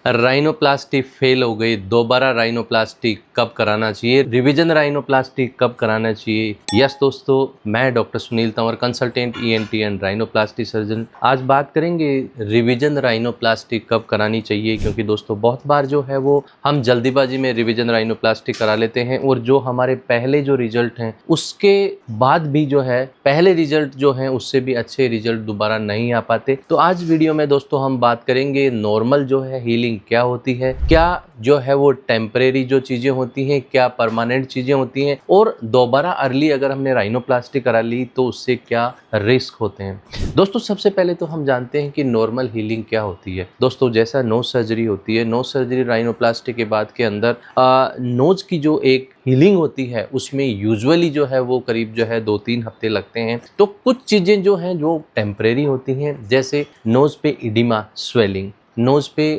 Rhinoplasty fail हो गई, दोबारा राइनोप्लास्टी कब कराना चाहिए, रिवीजन राइनोप्लास्टी कब कराना चाहिए। यस दोस्तों, मैं doctor Sunil Tanwar, consultant ENT and rhinoplasty surgeon. आज बात करेंगे रिवीजन राइनोप्लास्टी कब करानी चाहिए, क्योंकि दोस्तों बहुत बार जो है वो हम जल्दीबाजी में रिवीजन राइनोप्लास्टी करा लेते हैं और जो हमारे पहले जो रिजल्ट हैं उसके बाद भी जो है पहले रिजल्ट जो हैं उससे भी अच्छे रिजल्ट दोबारा नहीं आ पाते। तो आज वीडियो में दोस्तों हम बात करेंगे नॉर्मल जो है हीलिंग क्या होती है, क्या जो है वो टेम्परेरी जो चीजें होती हैं, क्या परमानेंट चीजें होती हैं, और दोबारा अर्ली अगर हमने राइनोप्लास्टी करा ली तो उससे क्या रिस्क होते हैं। दोस्तों सबसे पहले तो हम जानते हैं कि नॉर्मल हीलिंग क्या होती है। दोस्तों जैसा नोज सर्जरी होती है, नोज सर्जरी राइनोप्लास्टी के बाद के अंदर नोज की जो एक हीलिंग होती है उसमें यूजुअली जो है वो करीब जो है 2-3 हफ्ते लगते हैं। तो कुछ चीजें जो हैं जो टेम्परेरी होती हैं, जैसे नोज पे इडिमा स्वेलिंग, नोज पे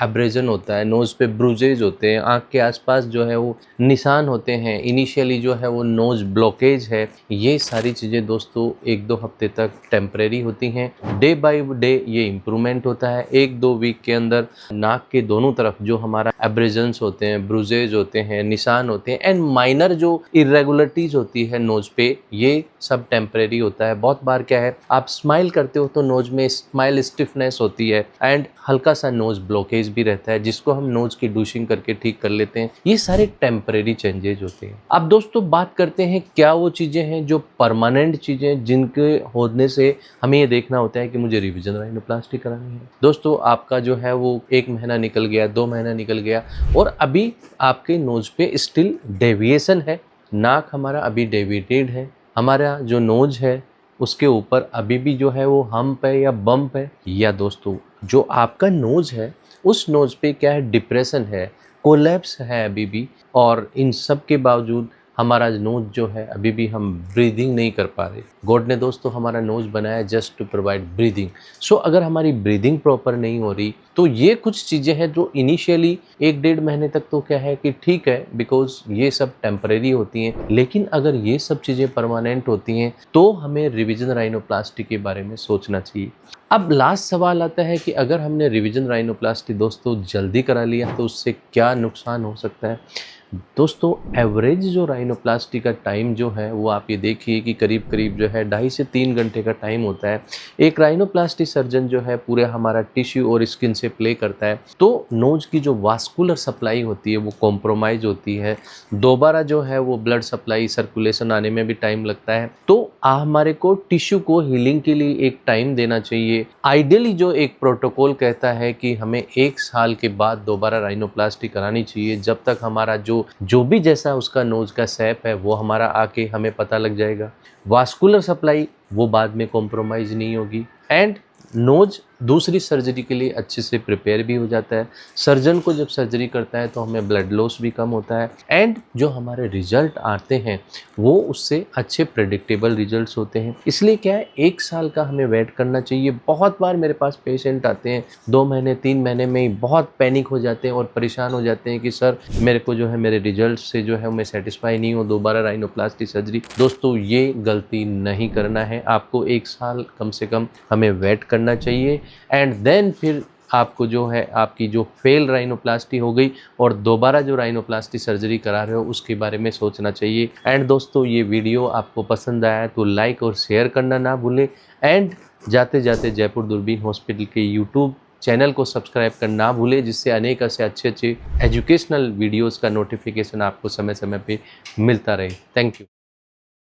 एब्रेजन होता है, नोज पे ब्रूजेज होते हैं, आँख के आसपास जो है वो निशान होते हैं, इनिशियली जो है वो नोज ब्लॉकेज है। ये सारी चीज़ें दोस्तों 1-2 हफ्ते तक टेम्परेरी होती हैं। डे बाय डे ये इम्प्रूवमेंट होता है। 1-2 वीक के अंदर नाक के दोनों तरफ जो हमारा एब्रेजन्स होते हैं, ब्रूजेज होते हैं, निशान होते हैं एंड माइनर जो इरेगुलरिटीज होती है नोज पे, ये सब टेम्परेरी होता है। बहुत बार क्या है, आप स्माइल करते हो तो नोज में स्माइल स्टिफनेस होती है एंड हल्का सा नोज ब्लॉकेज भी रहता है, जिसको हम नोज की डूशिंग करके ठीक कर लेते हैं। ये सारे टेम्परेरी चेंजेज होते हैं। अब दोस्तों बात करते हैं क्या वो चीजें हैं जो परमानेंट चीजें, जिनके होने से हमें ये देखना होता है कि मुझे रिवीजन राइनोप्लास्टी करानी है। दोस्तों आपका जो है वो 1 महीना निकल गया, 2 महीना निकल गया और अभी आपके नोज पे स्टिल डेविएशन है, नाक हमारा अभी डेविएटेड है, हमारा जो नोज है उसके ऊपर अभी भी जो है वो हम्प है या बम्प है, या दोस्तों जो आपका नोज है उस नोज पे क्या है, डिप्रेशन है, कोलैप्स है अभी भी, और इन सब के बावजूद हमारा नोज जो है अभी भी हम ब्रीदिंग नहीं कर पा रहे। गॉड ने दोस्तों हमारा नोज बनाया जस्ट टू प्रोवाइड ब्रीदिंग। सो अगर हमारी ब्रीदिंग प्रॉपर नहीं हो रही तो ये कुछ चीज़ें हैं जो इनिशियली 1-1.5 महीने तक तो क्या है कि ठीक है, बिकॉज ये सब टेम्परेरी होती हैं। लेकिन अगर ये सब चीज़ें परमानेंट होती हैं तो हमें रिवीजन राइनोप्लास्टी के बारे में सोचना चाहिए। अब लास्ट सवाल आता है कि अगर हमने रिवीजन राइनोप्लास्टी दोस्तों जल्दी करा लिया तो उससे क्या नुकसान हो सकता है। दोस्तों एवरेज जो राइनोप्लास्टी का टाइम जो है वो आप ये देखिए कि करीब करीब जो है 2.5 से 3 घंटे का टाइम होता है। एक राइनोप्लास्टी सर्जन जो है पूरे हमारा टिश्यू और स्किन से प्ले करता है, तो नोज की जो वास्कुलर सप्लाई होती है वो कॉम्प्रोमाइज होती है। दोबारा जो है वो ब्लड सप्लाई सर्कुलेशन आने में भी टाइम लगता है। तो हमारे को टिश्यू को हीलिंग के लिए एक टाइम देना चाहिए। आइडियली जो एक प्रोटोकॉल कहता है कि हमें 1 साल के बाद दोबारा राइनोप्लास्टी करानी चाहिए, जब तक हमारा जो भी जैसा उसका नोज का शेप है वो हमारा आके हमें पता लग जाएगा। वास्कुलर सप्लाई वो बाद में कॉम्प्रोमाइज नहीं होगी एंड नोज दूसरी सर्जरी के लिए अच्छे से प्रिपेयर भी हो जाता है। सर्जन को जब सर्जरी करता है तो हमें ब्लड लॉस भी कम होता है एंड जो हमारे रिजल्ट आते हैं वो उससे अच्छे प्रेडिक्टेबल रिजल्ट्स होते हैं। इसलिए क्या है, 1 साल का हमें वेट करना चाहिए। बहुत बार मेरे पास पेशेंट आते हैं 2 महीने 3 महीने में ही बहुत पैनिक हो जाते हैं और परेशान हो जाते हैं कि सर मेरे को जो है मेरे रिजल्ट से जो है मैं सेटिस्फाई नहीं हूँ, दोबारा राइनोप्लास्टी सर्जरी। दोस्तों ये गलती नहीं करना है, आपको 1 साल कम से कम हमें वेट करना चाहिए एंड देन फिर आपको जो है आपकी जो फेल राइनोप्लास्टी हो गई और दोबारा जो राइनोप्लास्टी सर्जरी करा रहे हो उसके बारे में सोचना चाहिए। एंड दोस्तों ये वीडियो आपको पसंद आया तो लाइक और शेयर करना ना भूलें एंड जाते जाते जयपुर दूरबीन हॉस्पिटल के यूट्यूब चैनल को सब्सक्राइब करना ना भूलें, जिससे अनेक ऐसे अच्छे एजुकेशनल वीडियोज़ का नोटिफिकेशन आपको समय समय पे मिलता रहे। Thank you.